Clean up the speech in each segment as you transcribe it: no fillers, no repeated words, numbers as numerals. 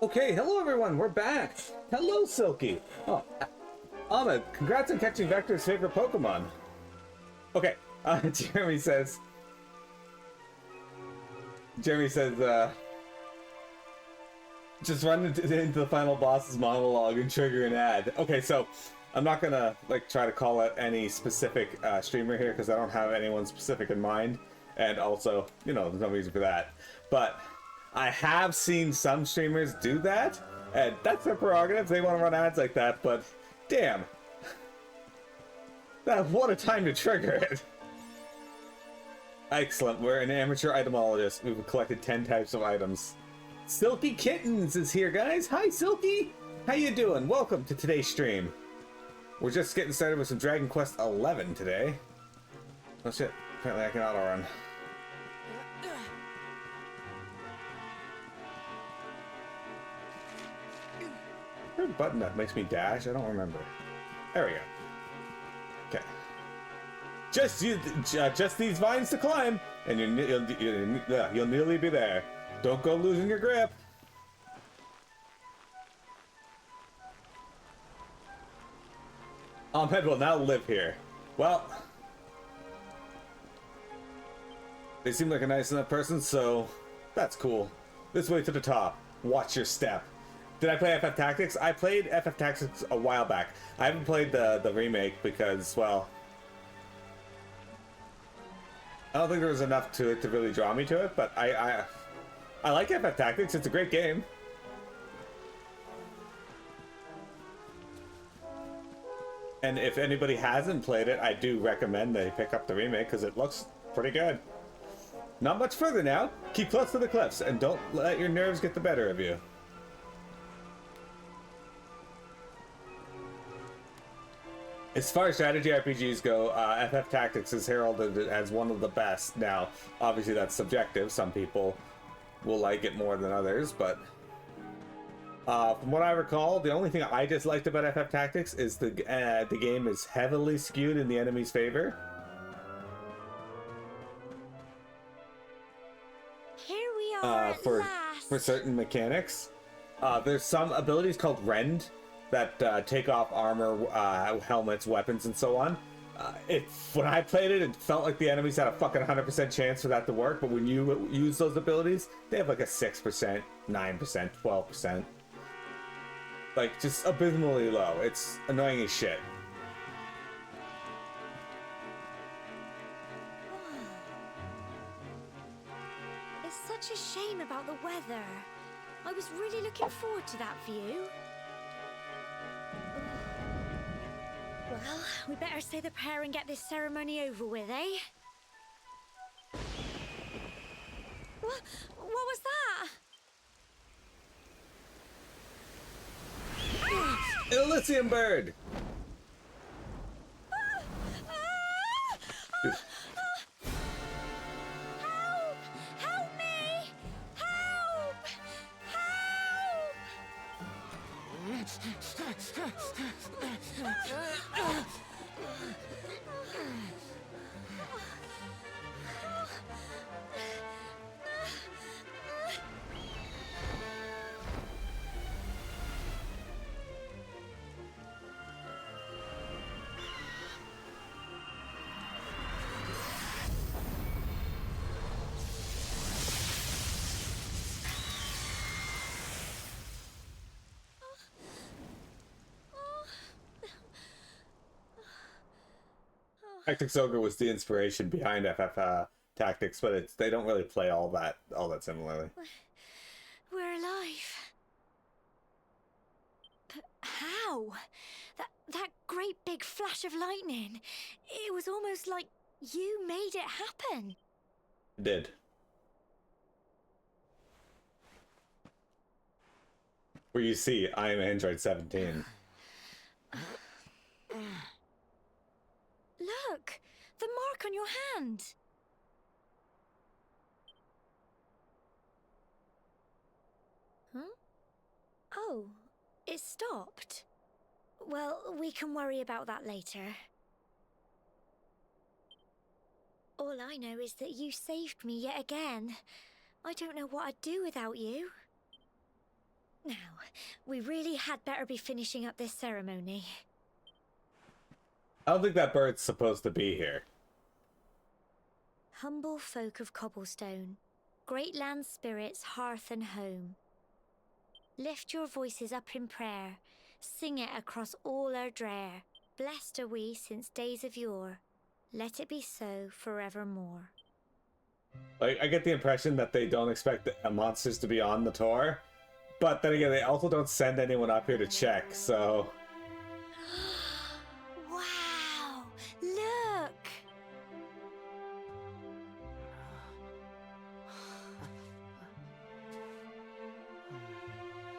Okay, hello everyone, we're back. Hello, Silky. Oh, Ahmed, congrats on catching Vector's favorite Pokemon. Okay, Jeremy says, just run into the final boss's monologue and trigger an ad. Okay, so I'm not gonna like try to call out any specific streamer here because I don't have anyone specific in mind, and also, you know, there's no reason for that. But I have seen some streamers do that, and that's their prerogative. They want to run ads like that, but damn, what a time to trigger it. Excellent, we're an amateur itemologist. We've collected 10 types of items. Silky Kittens is here, guys. Hi, Silky. How you doing? Welcome to today's stream. We're just getting started with some Dragon Quest XI today. Oh shit, apparently I can auto-run. Is there a button that makes me dash? I don't remember. There we go. Okay. Just these vines to climb, and you'll nearly be there. Don't go losing your grip. Ahmed will now live here. Well, they seem like a nice enough person, so that's cool. This way to the top. Watch your step. Did I play FF Tactics? I played FF Tactics a while back. I haven't played the remake because, well, I don't think there was enough to it to really draw me to it, but I like FF Tactics. It's a great game. And if anybody hasn't played it, I do recommend they pick up the remake because it looks pretty good. Not much further now. Keep close to the cliffs and don't let your nerves get the better of you. As far as strategy RPGs go, FF Tactics is heralded as one of the best. Now, obviously that's subjective. Some people will like it more than others, but from what I recall, the only thing I disliked about FF Tactics is the game is heavily skewed in the enemy's favor. Here we are for certain mechanics. There's some abilities called Rend that take off armor, helmets, weapons, and so on. When I played it, it felt like the enemies had a fucking 100% chance for that to work, but when you use those abilities, they have like a 6%, 9%, 12%. Like, just abysmally low. It's annoying as shit. It's such a shame about the weather. I was really looking forward to that view. Well, we better say the prayer and get this ceremony over with, eh? What was that? Elysium Bird! Help! Help me! Help! Tactics Ogre was the inspiration behind FF Tactics, but they don't really play all that similarly. We're alive. But how? That great big flash of lightning. It was almost like you made it happen. It did. Where you see, I am Android 17. Look, the mark on your hand. Huh? Oh, it stopped. Well, we can worry about that later. All I know is that you saved me yet again. I don't know what I'd do without you. Now, We really had better be finishing up this ceremony. I don't think that bird's supposed to be here. Humble folk of Cobblestone, great land spirits, hearth and home. Lift your voices up in prayer, sing it across all our drear. Blessed are we since days of yore, let it be so forevermore. Like, I get the impression that they don't expect the monsters to be on the tour, but then again, they also don't send anyone up here to check, so... Wow! Look!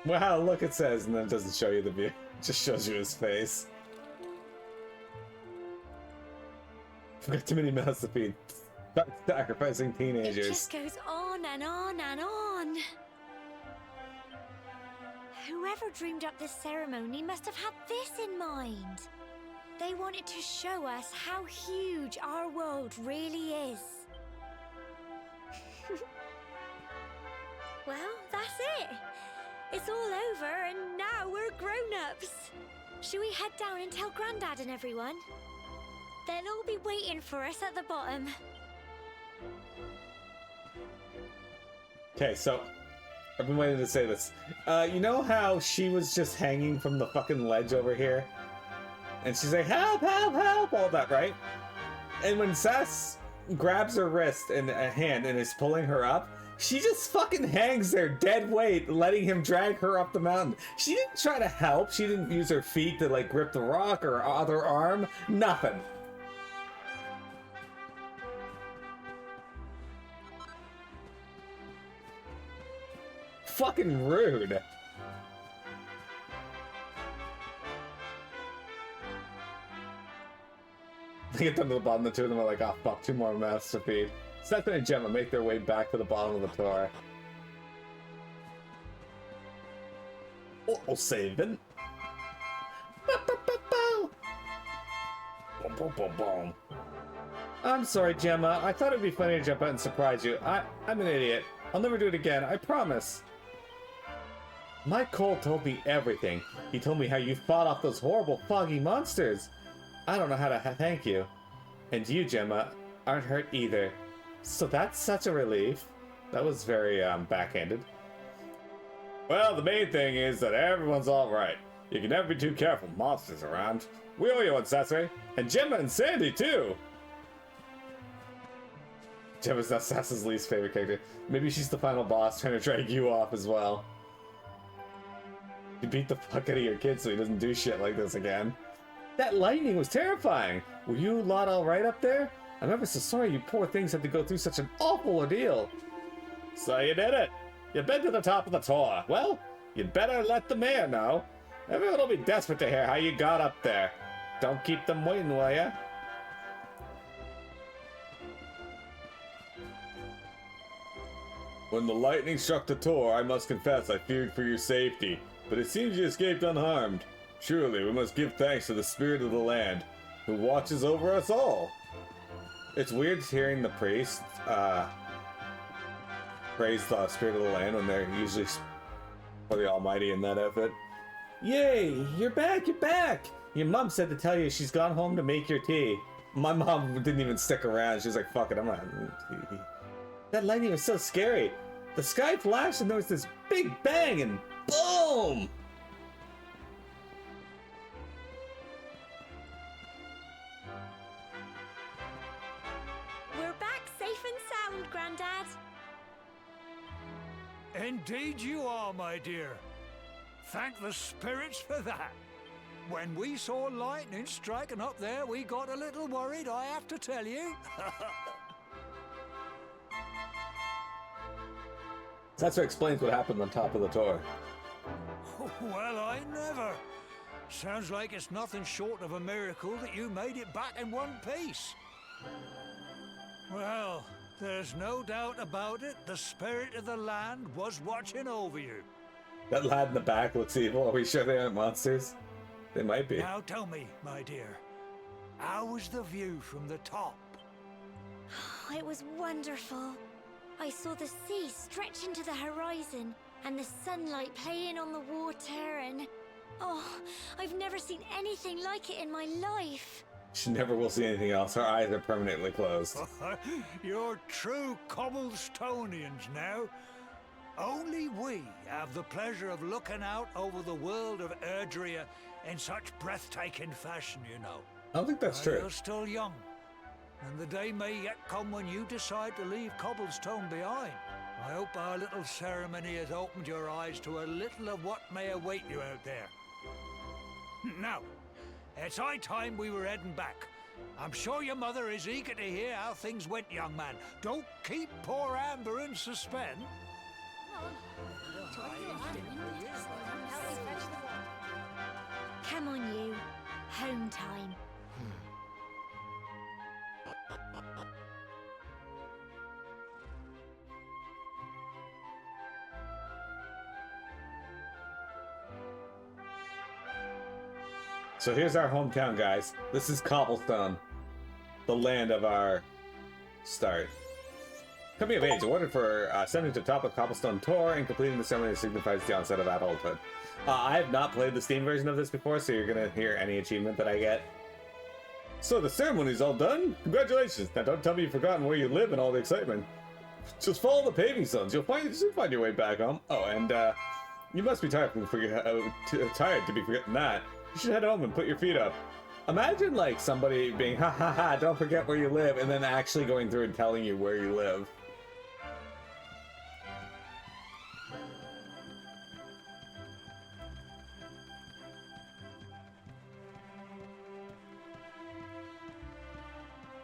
Wow, look, it says, and then it doesn't show you the view. It just shows you his face. We've got too many mouths to feed. Start sacrificing teenagers. It just goes on and on and on. Whoever dreamed up this ceremony must have had this in mind. They wanted to show us how huge our world really is. Well, that's it. It's all over and now we're grown-ups. Should we head down and tell Grandad and everyone? They'll all be waiting for us at the bottom. Okay, so I've been waiting to say this. You know how she was just hanging from the fucking ledge over here? And she's like, help, help, help, all that, right? And when Sass grabs her wrist and a hand and is pulling her up, she just fucking hangs there dead weight, letting him drag her up the mountain. She didn't try to help. She didn't use her feet to like grip the rock or other arm. Nothing. Fucking rude. They get down to the bottom, the two of them are like, oh fuck, 2 more mouths to feed. Stefan and Gemma make their way back to the bottom of the tower. Oh, saving. Boom, boom, boom, boom. I'm sorry, Gemma. I thought it'd be funny to jump out and surprise you. I'm an idiot. I'll never do it again. I promise. My Cole told me everything. He told me how you fought off those horrible foggy monsters. I don't know how to thank you. And you, Gemma, aren't hurt either. So that's such a relief. That was very, backhanded. Well, the main thing is that everyone's alright. You can never be too careful. Monsters around. We owe you one, Sassy. And Gemma and Sandy, too. Gemma's not Sass's least favorite character. Maybe she's the final boss trying to drag you off as well. You beat the fuck out of your kid so he doesn't do shit like this again. That lightning was terrifying. Were you lot alright up there? I'm ever so sorry you poor things had to go through such an awful ordeal. So you did it. You've been to the top of the tower. Well, you'd better let the mayor know. Everyone will be desperate to hear how you got up there. Don't keep them waiting, will ya? When the lightning struck the tower, I must confess I feared for your safety, but it seems you escaped unharmed. Surely we must give thanks to the spirit of the land, who watches over us all. It's weird hearing the priest praise the spirit of the land when they're usually for the Almighty in that outfit. Yay! You're back! You're back! Your mom said to tell you she's gone home to make your tea. My mom didn't even stick around. She was like, fuck it, I'm not... That lightning was so scary. The sky flashed and there was this big bang and boom! We're back safe and sound, Grandad. Indeed you are, my dear. Thank the spirits for that. When we saw lightning striking up there, we got a little worried, I have to tell you. That's what explains what happened on top of the tower. Well, I never. Sounds like it's nothing short of a miracle that you made it back in one piece. Well, there's no doubt about it. The spirit of the land was watching over you. That lad in the back looks evil. Are we sure they aren't monsters? They might be. Now tell me, my dear, how was the view from the top? It was wonderful. I saw the sea stretch into the horizon, and the sunlight playing on the water, and oh, I've never seen anything like it in my life. She never will see anything else. Her eyes are permanently closed. You're true Cobblestonians now. Only we have the pleasure of looking out over the world of Erdrea in such breathtaking fashion, you know. I don't think that's true. You're still young, and the day may yet come when you decide to leave Cobblestone behind. I hope our little ceremony has opened your eyes to a little of what may await you out there. Now, it's high time we were heading back. I'm sure your mother is eager to hear how things went, young man. Don't keep poor Amber in suspense. Come on, you. Home time. So here's our hometown, guys. This is Cobblestone, the land of our start. Coming of age, awarded for ascending to the top of Cobblestone Tour and completing the ceremony that signifies the onset of adulthood. I have not played the Steam version of this before, so you're gonna hear any achievement that I get. So the ceremony's all done? Congratulations! Now don't tell me you've forgotten where you live and all the excitement. Just follow the paving stones. You'll find your way back home. Oh, and you must be tired tired to be forgetting that. You should head home and put your feet up. Imagine like somebody being ha ha ha, don't forget where you live, and then actually going through and telling you where you live.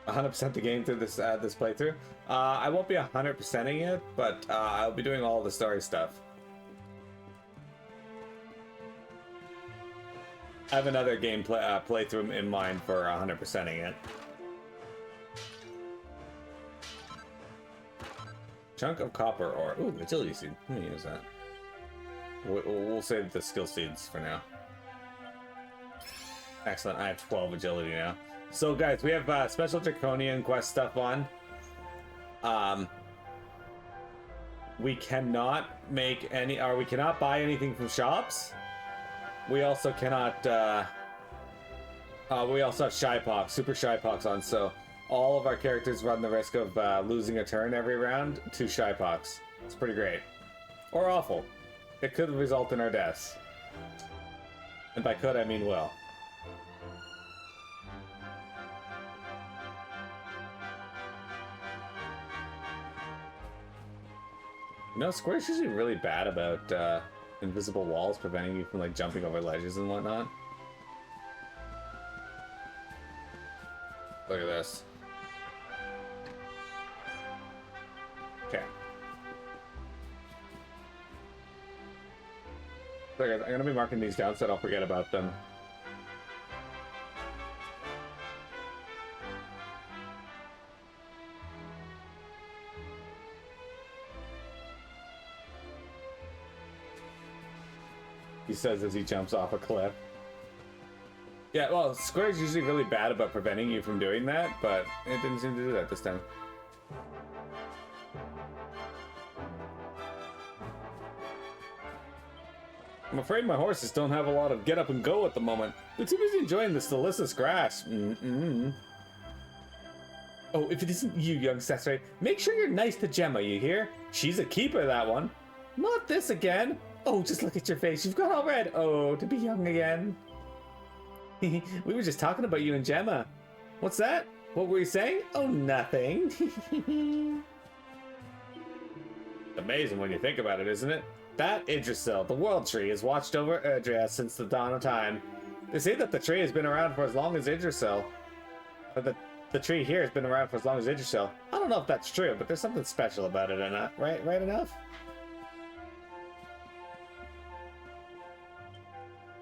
%, the game through this this playthrough. I won't be 100%ing it, but I'll be doing all the story stuff. I have another game playthrough in mind for 100%ing it. Chunk of copper ore. Ooh, agility seed. Let me use that. We'll save the skill seeds for now. Excellent. I have 12 agility now. So, guys, we have special Draconian quest stuff on. We cannot make any, or we cannot buy anything from shops. We also cannot, we also have Shypox, Super Shypox on, so all of our characters run the risk of losing a turn every round to Shypox. It's pretty great. Or awful. It could result in our deaths. And by could, I mean will. You know, Square's usually really bad about invisible walls preventing you from like jumping over ledges and whatnot. Look at this. Okay. So guys, I'm gonna be marking these down so I don't forget about them. He says as he jumps off a cliff. Yeah, well, Square's usually really bad about preventing you from doing that, but it didn't seem to do that this time. I'm afraid my horses don't have a lot of get up and go at the moment. They're too busy enjoying this delicious grass. Oh, if it isn't you, young Cesare, make sure you're nice to Gemma, you hear? She's a keeper, that one. Not this again. Oh, just look at your face. You've got all red. Oh, to be young again. We were just talking about you and Gemma. What's that? What were you saying? Oh, nothing. Amazing when you think about it, isn't it? That Yggdrasil, the world tree, has watched over Erdrea since the dawn of time. They say that the tree has been around for as long as Yggdrasil. But the tree here has been around for as long as Yggdrasil. I don't know if that's true, but there's something special about it, right enough?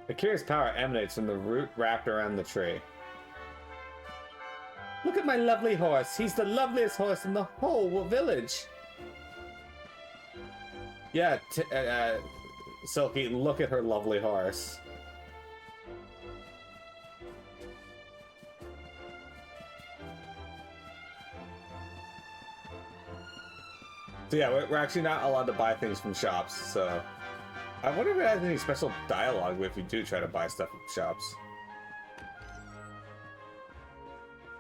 A curious power emanates from the root wrapped around the tree. Look at my lovely horse. He's the loveliest horse in the whole village. Yeah, Silky, look at her lovely horse. So yeah, we're actually not allowed to buy things from shops, so... I wonder if it has any special dialogue if you do try to buy stuff from shops.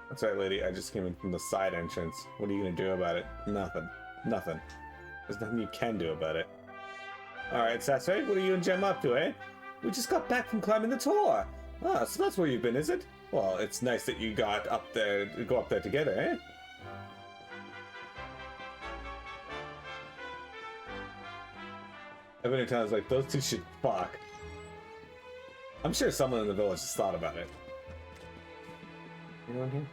That's right, lady. I just came in from the side entrance. What are you gonna do about it? Nothing. Nothing. There's nothing you can do about it. Alright, Sasori, what are you and Gem up to, eh? We just got back from climbing the tower. Ah, so that's where you've been, is it? Well, it's nice that you got up there, go up there together, eh? Every time I was like, those two should fuck. I'm sure someone in the village has thought about it. Anyone here?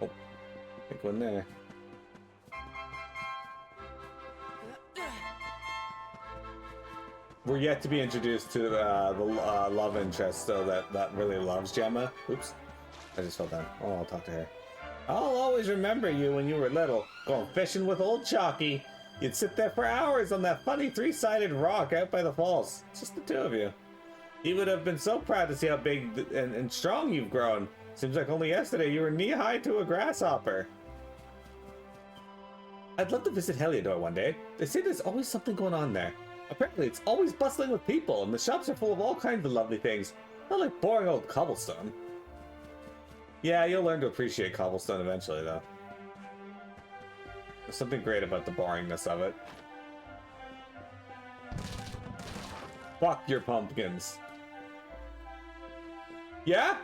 Oh, pick one there. We're yet to be introduced to the love interest, though, that really loves Gemma. Oops, I just fell down. Oh, I'll talk to her. I'll always remember you when you were little, going fishing with old Chalky. You'd sit there for hours on that funny three-sided rock out by the falls. Just the two of you. He would have been so proud to see how big and strong you've grown. Seems like only yesterday you were knee-high to a grasshopper. I'd love to visit Heliodor one day. They say there's always something going on there. Apparently it's always bustling with people, and the shops are full of all kinds of lovely things. Not like boring old Cobblestone. Yeah, you'll learn to appreciate Cobblestone eventually, though. There's something great about the boringness of it. Fuck your pumpkins. Yeah?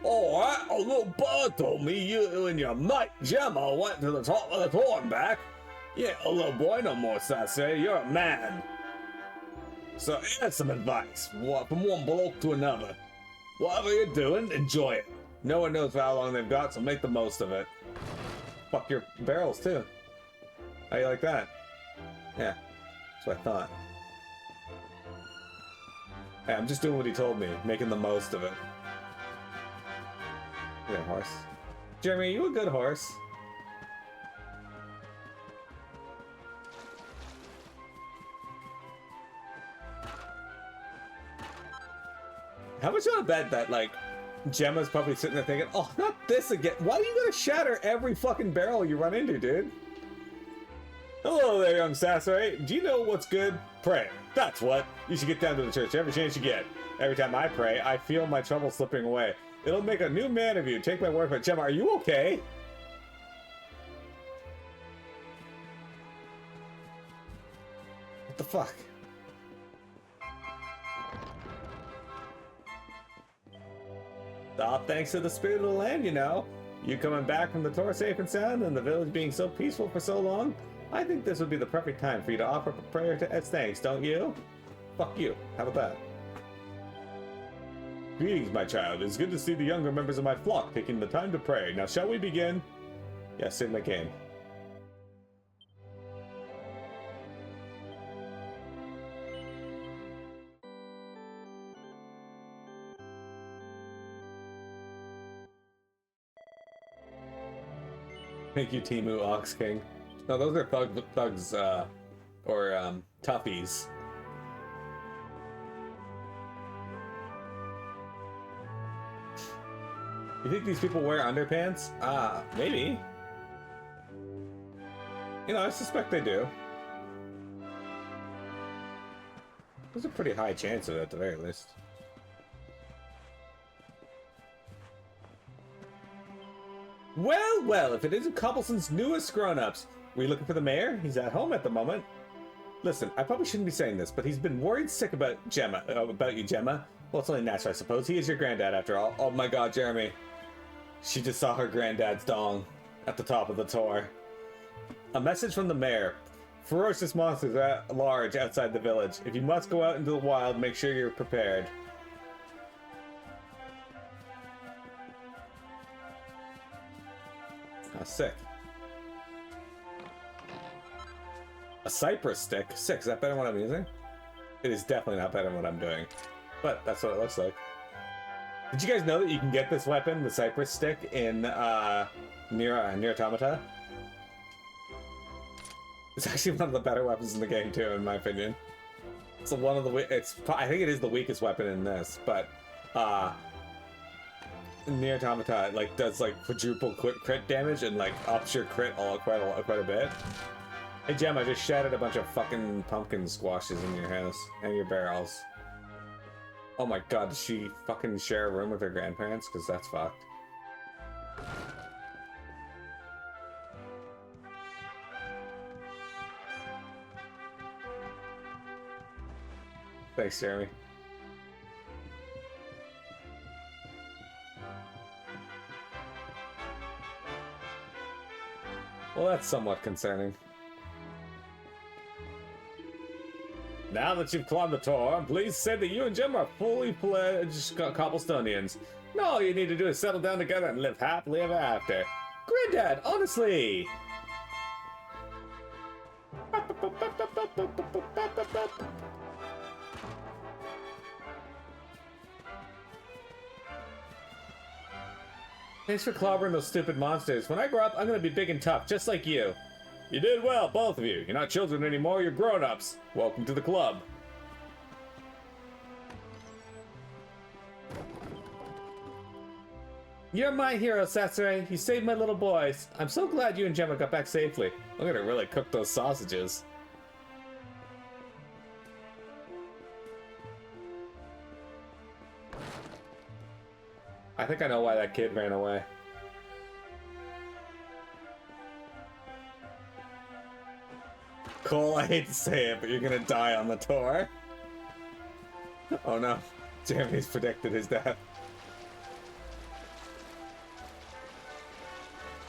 Alright, a little bird told me you and your mate Gemma went to the top of the tower and back. Yeah, a little boy no more, Sasori. You're a man. So here's some advice from one bloke to another. Whatever you're doing, enjoy it. No one knows how long they've got, so make the most of it. Fuck your barrels, too. How you like that? Yeah, that's what I thought. Hey, I'm just doing what he told me, making the most of it. You're a horse. Jeremy, are you a good horse? How much you want to bet that, like, Gemma's probably sitting there thinking, oh, not this again. Why do you gotta shatter every fucking barrel you run into, dude? Hello there, young Sasori. Do you know what's good? Prayer. That's what. You should get down to the church every chance you get. Every time I pray, I feel my trouble slipping away. It'll make a new man of you. Take my word for it. Gemma, are you okay? What the fuck? All thanks to the spirit of the land, you know. You coming back from the tour safe and sound, and the village being so peaceful for so long, I think this would be the perfect time for you to offer up a prayer as thanks, don't you? Fuck you. How about that? Greetings, my child. It's good to see the younger members of my flock taking the time to pray. Now, shall we begin? Yes, save my game. Thank you, Timu Ox King. No, those are thugs, or toughies. You think these people wear underpants? Maybe. You know, I suspect they do. There's a pretty high chance of it, at the very least. Well, well, if it isn't Cobblestone's newest grown-ups. Were you looking for the mayor? He's at home at the moment. Listen, I probably shouldn't be saying this, but he's been worried sick about you, Gemma. Well, it's only natural, I suppose. He is your granddad, after all. Oh my god, Jeremy. She just saw her granddad's dong at the top of the tower. A message from the mayor. Ferocious monsters are at large outside the village. If you must go out into the wild, make sure you're prepared. Ah, sick. A cypress stick? Sick. Is that better than what I'm using? It is definitely not better than what I'm doing. But that's what it looks like. Did you guys know that you can get this weapon, the cypress stick, in Nier Automata? It's actually one of the better weapons in the game too, in my opinion. It's one of the I think it is the weakest weapon in this, but Near Automata like does like quadruple crit damage and like ups your crit quite a bit. Hey Gem, I just shattered a bunch of fucking pumpkin squashes in your house and your barrels. Oh my god, does she fucking share a room with her grandparents? Because that's fucked. Thanks, Jeremy. Well, that's somewhat concerning. Now that you've climbed the tower, I'm pleased to say that you and Jim are fully fledged Cobblestonians. Now all you need to do is settle down together and live happily ever after. Granddad, honestly! Thanks for clobbering those stupid monsters. When I grow up, I'm gonna be big and tough, just like you. You did well, both of you. You're not children anymore, you're grown-ups. Welcome to the club. You're my hero, Sasori. You saved my little boys. I'm so glad you and Gemma got back safely. I'm gonna really cook those sausages. I think I know why that kid ran away. Cole, I hate to say it, but you're gonna die on the tour. Oh no, Jeremy's predicted his death.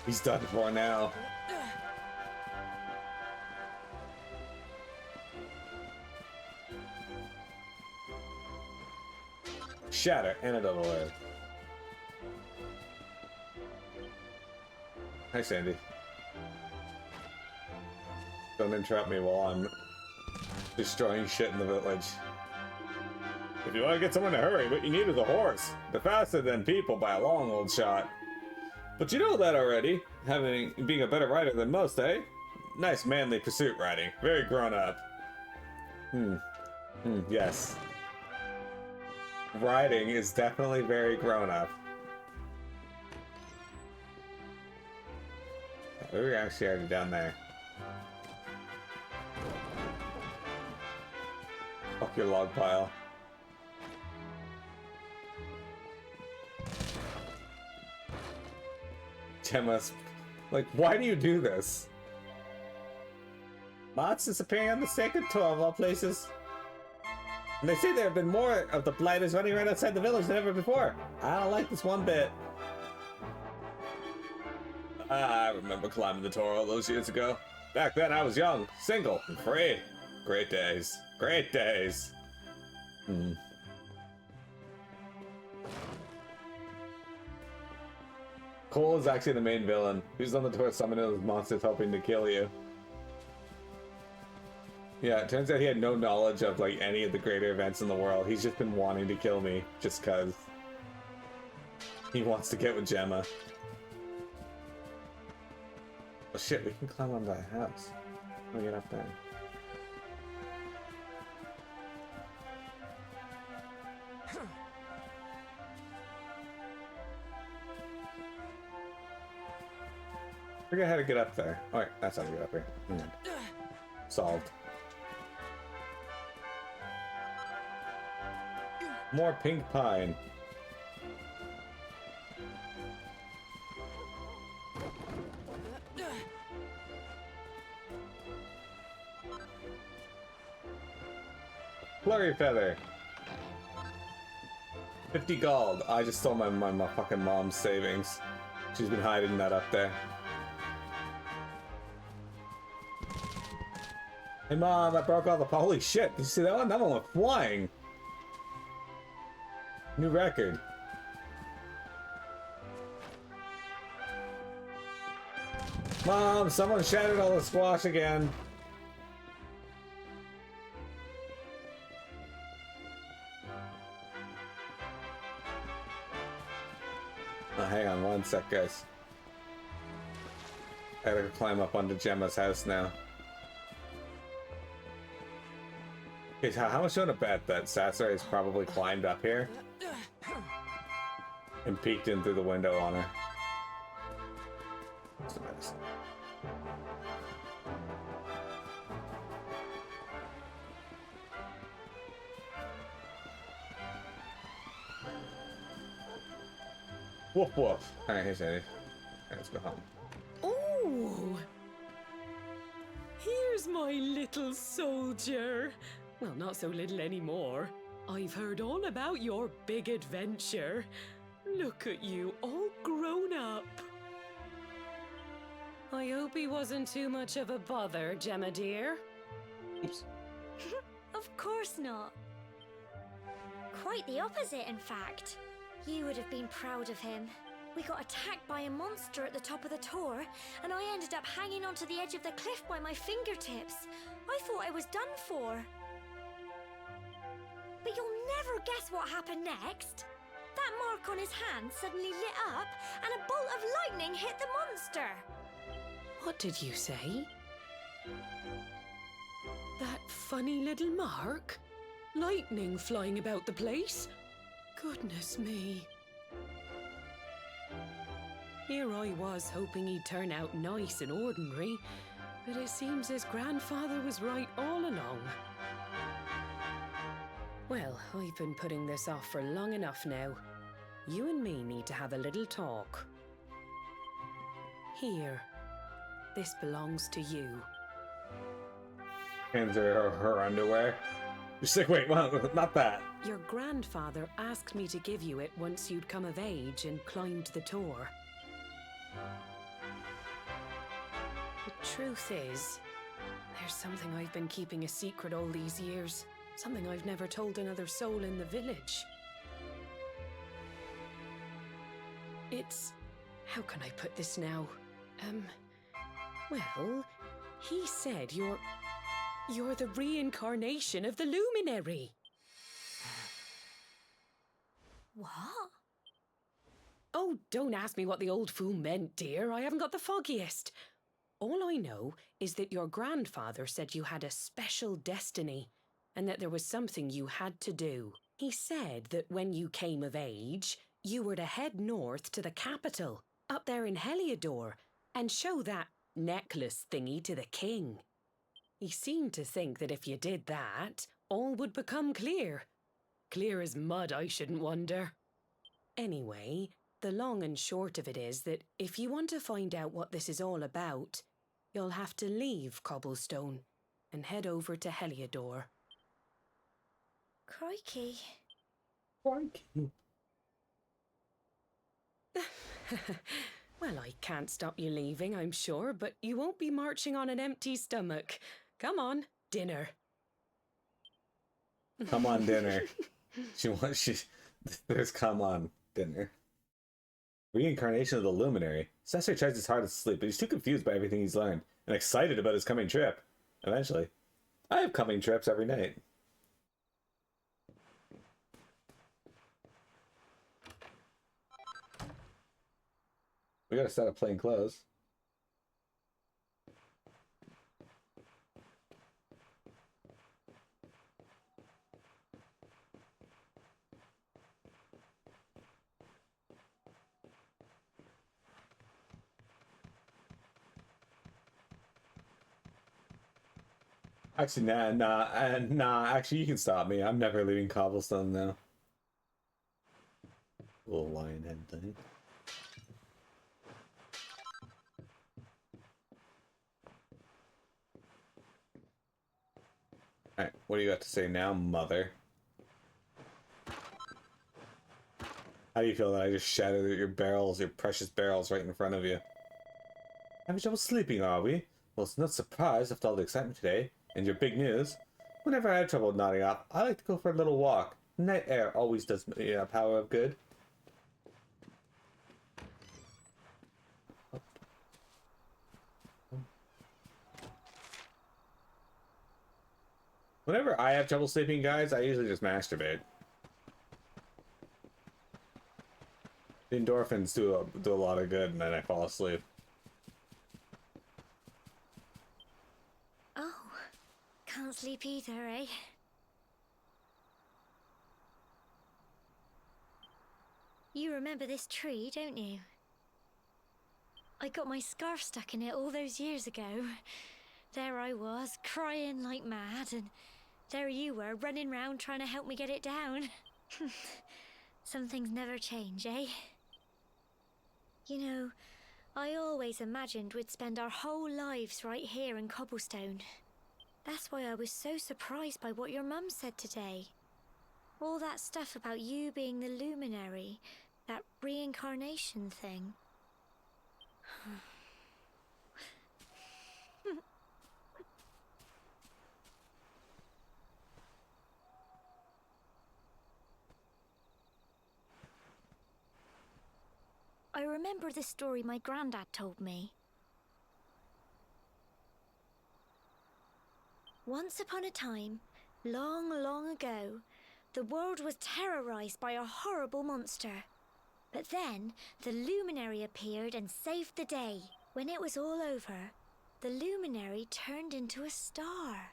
He's done for now. Shatter, antidote alert. Hi, Sandy. Don't interrupt me while I'm destroying shit in the village. If you want to get someone to hurry, what you need is a horse. They're faster than people by a long old shot. But you know that already, being a better rider than most, eh? Nice manly pursuit riding. Very grown up. Yes. Riding is definitely very grown up. We're actually already down there. Fuck your log pile. Gemma's like, why do you do this? Moths disappearing on the sacred tour of all places. And they say there have been more of the blighters running right outside the village than ever before. I don't like this one bit. I remember climbing the tower all those years ago. Back then I was young, single, and free. Great days. Great days. Cole is actually the main villain. He's on the tour summoning those monsters hoping to kill you. Yeah, it turns out he had no knowledge of like any of the greater events in the world. He's just been wanting to kill me just cause he wants to get with Gemma. Oh shit, we can climb on that house. Let me get up there. Figure out how to get up there. Alright, that's how to get up here. Solved. More pink pine. Flurry feather. 50 gold. I just stole my fucking mom's savings. She's been hiding that up there. Hey mom, I broke all the holy shit. Did you see that one? That one went flying. New record. Mom, someone shattered all the squash again. Oh, hang on one sec, guys. I gotta climb up onto Gemma's house now. Okay, so how much do you want to bet that Sasori has probably climbed up here? and peeked in through the window on her. What's the medicine? Woof woof. Alright, here's Eddie. Let's go home. Oh! Here's my little soldier. Well, not so little anymore. I've heard all about your big adventure. Look at you, all grown up. I hope he wasn't too much of a bother, Gemma dear. Oops. Of course not. Quite the opposite, in fact. You would have been proud of him. We got attacked by a monster at the top of the tower, and I ended up hanging onto the edge of the cliff by my fingertips. I thought I was done for. But you'll never guess what happened next. That mark on his hand suddenly lit up, and a bolt of lightning hit the monster. What did you say? That funny little mark? Lightning flying about the place? Goodness me. Here I was hoping he'd turn out nice and ordinary, but it seems his grandfather was right all along. Well, I've been putting this off for long enough now. You and me need to have a little talk. Here. This belongs to you. Hands her underwear. She's like, wait, well, not that. Your grandfather asked me to give you it once you'd come of age and climbed the tower. The truth is, there's something I've been keeping a secret all these years. Something I've never told another soul in the village. It's... how can I put this now? Well, he said you're the reincarnation of the luminary. What? Oh, don't ask me what the old fool meant, dear. I haven't got the foggiest. All I know is that your grandfather said you had a special destiny and that there was something you had to do. He said that when you came of age, you were to head north to the capital, up there in Heliodor, and show that necklace thingy to the king. He seemed to think that if you did that, all would become clear. Clear as mud, I shouldn't wonder. Anyway, the long and short of it is that if you want to find out what this is all about, you'll have to leave Cobblestone and head over to Heliodor. Crikey. Crikey. Well, I can't stop you leaving, I'm sure, but you won't be marching on an empty stomach. Come on, dinner. Come on, dinner. There's come on, dinner. Reincarnation of the Luminary. Cesar tries his hardest to sleep, but he's too confused by everything he's learned and excited about his coming trip. Eventually. I have coming trips every night. We got a set of plain clothes. Actually, nah. Actually, you can stop me. I'm never leaving Cobblestone now. Little lion head thing. Alright, what do you got to say now, mother? How do you feel that I just shattered your barrels, your precious barrels right in front of you? Having trouble sleeping, are we? Well, it's not surprised after all the excitement today, and your big news. Whenever I have trouble nodding off, I like to go for a little walk. Night air always does me a power of good. Whenever I have trouble sleeping, guys, I usually just masturbate. The endorphins do a lot of good, and then I fall asleep. Oh, can't sleep either, eh? You remember this tree, don't you? I got my scarf stuck in it all those years ago. There I was, crying like mad, and there you were, running round trying to help me get it down. Some things never change, eh? You know, I always imagined we'd spend our whole lives right here in Cobblestone. That's why I was so surprised by what your mum said today. All that stuff about you being the luminary, that reincarnation thing. I remember the story my granddad told me. Once upon a time, long, long ago, the world was terrorized by a horrible monster. But then, the luminary appeared and saved the day. When it was all over, the luminary turned into a star.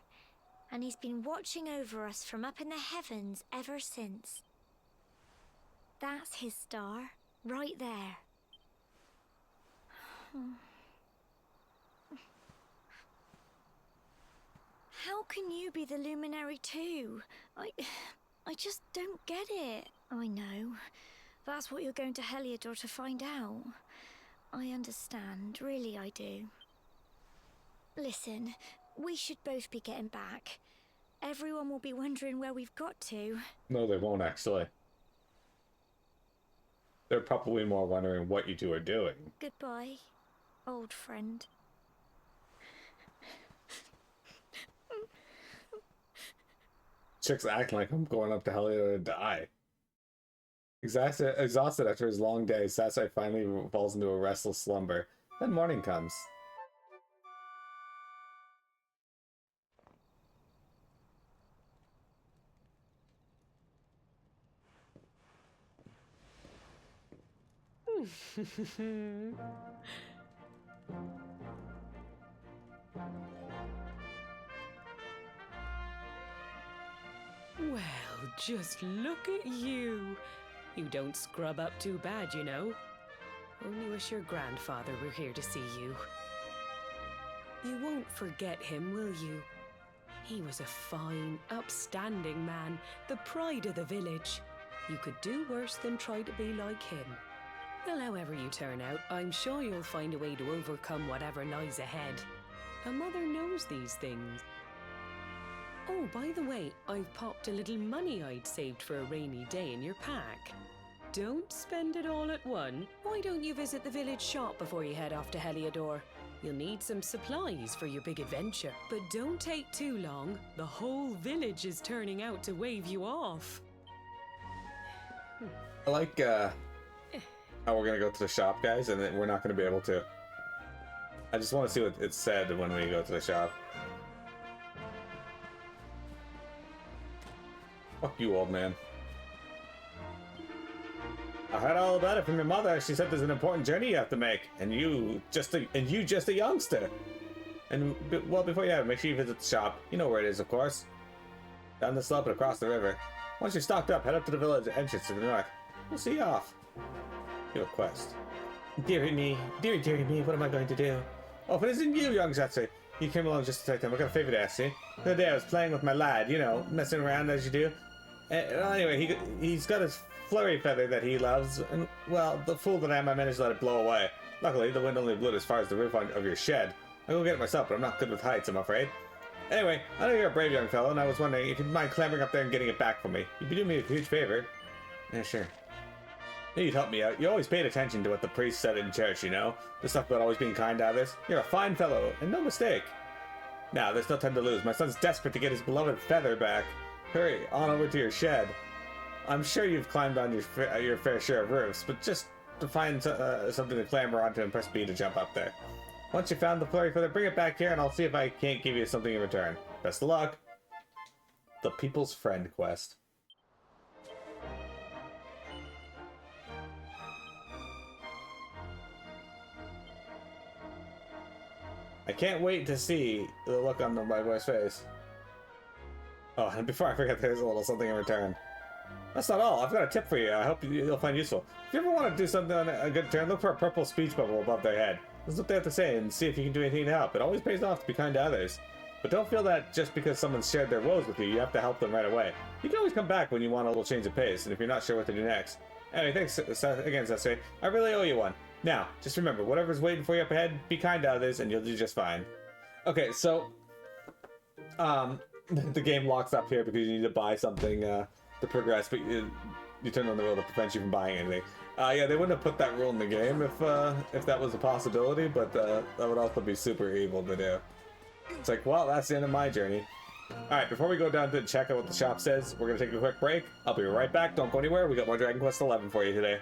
And he's been watching over us from up in the heavens ever since. That's his star, right there. How can you be the luminary too? I just don't get it. I know. That's what you're going to Heliodor to find out. I understand, really I do. Listen, we should both be getting back. Everyone will be wondering where we've got to. No, they won't actually. They're probably more wondering what you two are doing. Goodbye, old friend. Chick's acting like I'm going up to Helio to die. Exhausted after his long day, Sasai finally falls into a restless slumber. Then morning comes. Well, just look at you. You don't scrub up too bad, you know. Only wish your grandfather were here to see you. You won't forget him, will you? He was a fine, upstanding man, the pride of the village. You could do worse than try to be like him. Well, however you turn out, I'm sure you'll find a way to overcome whatever lies ahead. A mother knows these things. Oh, by the way, I've popped a little money I'd saved for a rainy day in your pack. Don't spend it all at once. Why don't you visit the village shop before you head off to Heliodor? You'll need some supplies for your big adventure. But don't take too long. The whole village is turning out to wave you off. I like how we're gonna go to the shop, guys, and then we're not gonna be able to. I just want to see what it said when we go to the shop. Fuck you, old man. I heard all about it from your mother. She said there's an important journey you have to make, and you just a youngster. And well, before you have it, make sure you visit the shop. You know where it is, of course. Down the slope and across the river. Once you're stocked up, head up to the village entrance to the north. We'll see you off. You have a quest. Dearie me, what am I going to do? Oh, if it isn't you, young Zetsu. You came along just to take time. I got a favor to ask you. The other day I was playing with my lad, you know, messing around as you do. Well, anyway, he's got his flurry feather that he loves, and, well, the fool that I am, I managed to let it blow away. Luckily, the wind only blew it as far as the roof of your shed. I'll go get it myself, but I'm not good with heights, I'm afraid. Anyway, I know you're a brave young fellow, and I was wondering if you'd mind clambering up there and getting it back for me. You'd be doing me a huge favor. Yeah, sure. You'd help me out. You always paid attention to what the priest said in church, you know? The stuff about always being kind to others. You're a fine fellow, and no mistake. Now, there's no time to lose. My son's desperate to get his beloved feather back. Hurry, on over to your shed. I'm sure you've climbed on your fair share of roofs, but just to find something to clamber on to impress me to jump up there. Once you found the flurry feather, bring it back here, and I'll see if I can't give you something in return. Best of luck. The People's Friend quest. I can't wait to see the look on my boy's face. Oh, and before I forget, there's a little something in return. That's not all. I've got a tip for you. I hope you'll find useful. If you ever want to do something on a good turn, look for a purple speech bubble above their head. Listen to what they have to say and see if you can do anything to help. It always pays off to be kind to others. But don't feel that just because someone's shared their woes with you, you have to help them right away. You can always come back when you want a little change of pace, and if you're not sure what to do next. Anyway, thanks again, Sasuke. I really owe you one. Now, just remember, whatever's waiting for you up ahead, be kind to others, and you'll do just fine. Okay, so... the game locks up here because you need to buy something to progress, but you turn on the rule that prevents you from buying anything. Yeah, they wouldn't have put that rule in the game if that was a possibility, but that would also be super evil to do. It's like, well, that's the end of my journey. Alright, before we go down to check out what the shop says, we're going to take a quick break. I'll be right back. Don't go anywhere. We got more Dragon Quest XI for you today.